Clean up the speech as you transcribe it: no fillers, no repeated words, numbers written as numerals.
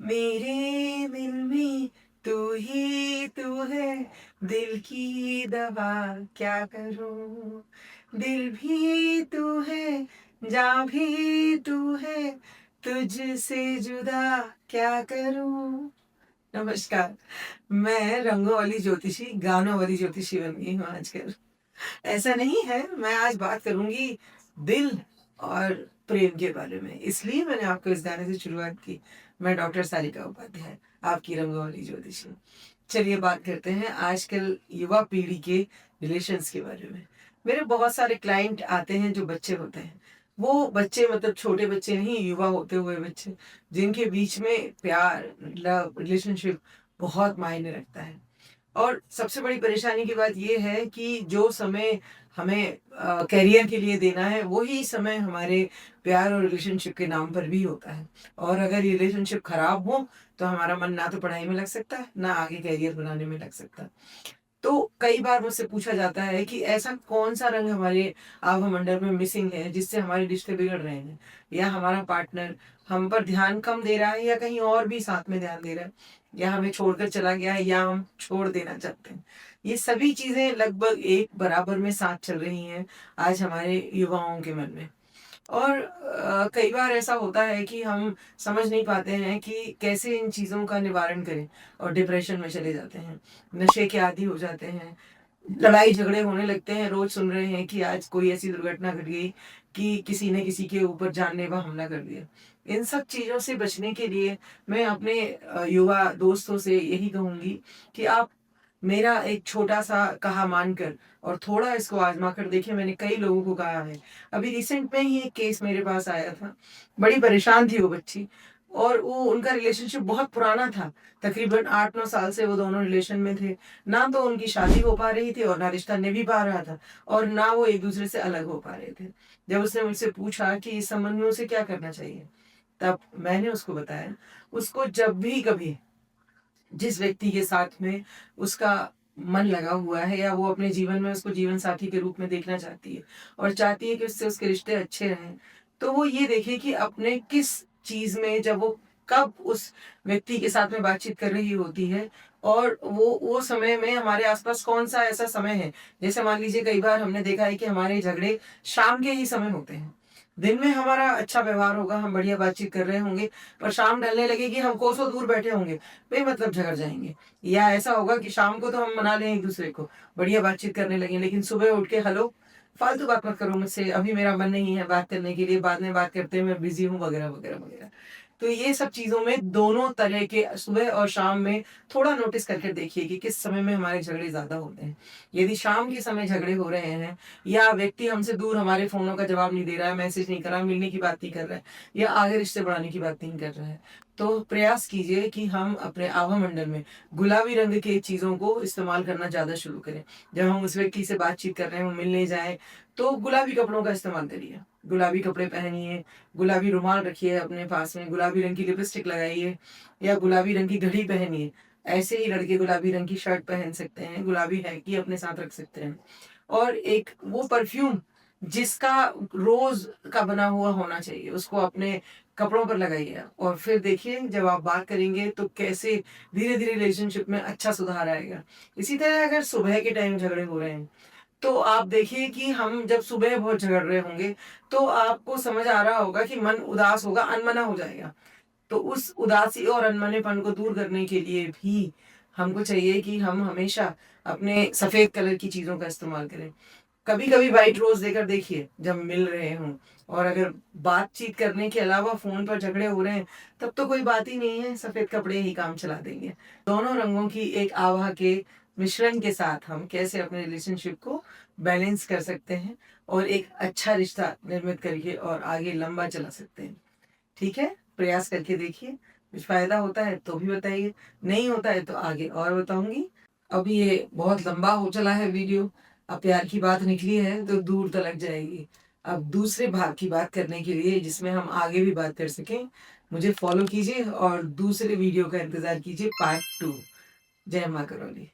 मेरे दिल में तू ही तू है, दिल की दवा क्या करूं। दिल भी तू है, जान भी तू है, तुझसे जुदा क्या करूं। नमस्कार। मैं रंगों वाली ज्योतिषी, गानों वाली ज्योतिषी बन गई हूँ आजकल। ऐसा नहीं है, मैं आज बात करूंगी दिल और प्रेम के बारे में, इसलिए मैंने आपको इस गाने से शुरुआत की। मैं डॉक्टर सारिका उपाध्याय, आपकी रंगों वाली ज्योतिषी। चलिए बात करते हैं आजकल युवा पीढ़ी के रिलेशंस के बारे में। मेरे बहुत सारे क्लाइंट आते हैं जो बच्चे होते हैं, वो बच्चे मतलब छोटे बच्चे नहीं, युवा होते हुए बच्चे, जिनके बीच में प्यार, लव, रिलेशनशिप बहुत मायने रखता है। और सबसे बड़ी परेशानी की बात ये है कि जो समय हमें करियर के लिए देना है, वही समय हमारे प्यार और रिलेशनशिप के नाम पर भी होता है। और अगर ये रिलेशनशिप खराब हो तो हमारा मन ना तो पढ़ाई में लग सकता है, ना आगे करियर बनाने में लग सकता है। तो कई बार मुझसे पूछा जाता है कि ऐसा कौन सा रंग हमारे आभामंडल में मिसिंग है जिससे हमारे रिश्ते बिगड़ रहे हैं, या हमारा पार्टनर हम पर ध्यान कम दे रहा है, या कहीं और भी साथ में ध्यान दे रहा है, या हमें छोड़कर चला गया है, या हम छोड़ देना चाहते हैं। ये सभी चीजें लगभग एक बराबर में साथ चल रही हैं आज हमारे युवाओं के मन में। और कई बार ऐसा होता है कि हम समझ नहीं पाते हैं कि कैसे इन चीज़ों का निवारण करें, और डिप्रेशन में चले जाते हैं, नशे के आदी हो जाते हैं, लड़ाई झगड़े होने लगते हैं। रोज सुन रहे हैं कि आज कोई ऐसी दुर्घटना घट गई कि किसी ने किसी के ऊपर जानलेवा हमला कर दिया। इन सब चीज़ों से बचने के लिए मैं अपने युवा दोस्तों से यही कहूँगी कि आप मेरा एक छोटा सा कहा मानकर और थोड़ा इसको आजमा कर देखिए। मैंने कई लोगों को कहा है। अभी रिसेंट में ही एक केस मेरे पास आया था। बड़ी परेशान थी वो बच्ची, और वो उनका रिलेशनशिप बहुत पुराना था। तकरीबन 8-9 साल से वो दोनों रिलेशन में थे। ना तो उनकी शादी हो पा रही थी और ना रिश्ता निभ पा रहा था, और ना वो एक दूसरे से अलग हो पा रहे थे। जब उसने मुझसे पूछा कि इस संबंध में उसे क्या करना चाहिए, तब मैंने उसको बताया, उसको जब भी कभी जिस व्यक्ति के साथ में उसका मन लगा हुआ है, या वो अपने जीवन में उसको जीवन साथी के रूप में देखना चाहती है और चाहती है कि उससे उसके रिश्ते अच्छे रहें, तो वो ये देखे कि अपने किस चीज में, जब वो कब उस व्यक्ति के साथ में बातचीत कर रही होती है, और वो समय में हमारे आसपास कौन सा ऐसा समय है। जैसे मान लीजिए, कई बार हमने देखा है कि हमारे झगड़े शाम के ही समय होते हैं। दिन में हमारा अच्छा व्यवहार होगा, हम बढ़िया बातचीत कर रहे होंगे, पर शाम ढलने लगेगी, हम कोसों दूर बैठे होंगे, बेमतलब झगड़ जाएंगे। या ऐसा होगा कि शाम को तो हम मना लें एक दूसरे को, बढ़िया बातचीत करने लगे, लेकिन सुबह उठ के हेलो, फालतू बात मत करो मुझसे, अभी मेरा मन नहीं है बात करने के लिए, बाद में बात करते हैं, मैं बिजी हूँ, वगैरह वगैरह वगैरह। तो ये सब चीजों में, दोनों तरह के सुबह और शाम में थोड़ा नोटिस करके देखिए कि किस समय में हमारे झगड़े ज्यादा होते हैं। यदि शाम के समय झगड़े हो रहे हैं, या व्यक्ति हमसे दूर हमारे फोनों का जवाब नहीं दे रहा है, मैसेज नहीं कर रहा, मिलने की बात नहीं कर रहा है, या आगे रिश्ते बढ़ाने की बात नहीं कर रहा है, तो प्रयास कीजिए कि हम अपने आभा मंडल में गुलाबी रंग के चीजों को इस्तेमाल करना ज्यादा शुरू करें। जब हम उस व्यक्ति से बातचीत कर रहे हो, मिलने जाए, तो गुलाबी कपड़ों का इस्तेमाल करिए। गुलाबी कपड़े पहनिए, गुलाबी रुमाल रखिए अपने पास में, गुलाबी रंग की लिपस्टिक लगाइए, या गुलाबी रंग की घड़ी पहनिए। ऐसे ही लड़के गुलाबी रंग की शर्ट पहन सकते हैं, गुलाबी हैंकी अपने साथ रख सकते हैं। और एक वो परफ्यूम जिसका रोज का बना हुआ होना चाहिए, उसको अपने कपड़ों पर लगाइए, और फिर देखिए जब आप बात करेंगे तो कैसे धीरे धीरे रिलेशनशिप में अच्छा सुधार आएगा। इसी तरह अगर सुबह के टाइम झगड़े हो रहे हैं, तो आप देखिए कि हम जब सुबह बहुत झगड़ रहे होंगे, तो आपको समझ आ रहा होगा कि मन उदास होगा, अनमना हो जाएगा। तो उस उदासी और अनमनेपन को दूर करने के लिए भी हमको चाहिए कि हम हमेशा अपने सफेद कलर की चीजों का इस्तेमाल करें। कभी कभी व्हाइट रोज देकर देखिए जब मिल रहे हों, और अगर बातचीत करने के अलावा फोन पर झगड़े हो रहे हैं, तब तो कोई बात ही नहीं है, सफेद कपड़े ही काम चला देंगे। दोनों रंगों की एक आभा के मिश्रण के साथ हम कैसे अपने रिलेशनशिप को बैलेंस कर सकते हैं, और एक अच्छा रिश्ता निर्मित करके और आगे लंबा चला सकते हैं। ठीक है, प्रयास करके देखिए। कुछ फायदा होता है तो भी बताइए, नहीं होता है तो आगे और बताऊंगी। अभी ये बहुत लंबा हो चला है वीडियो। अब प्यार की बात निकली है तो दूर तलक जाएगी। अब दूसरे भाग की बात करने के लिए, जिसमें हम आगे भी बात कर सकें, मुझे फॉलो कीजिए और दूसरे वीडियो का इंतजार कीजिए, पार्ट 2। जय माँ करौली।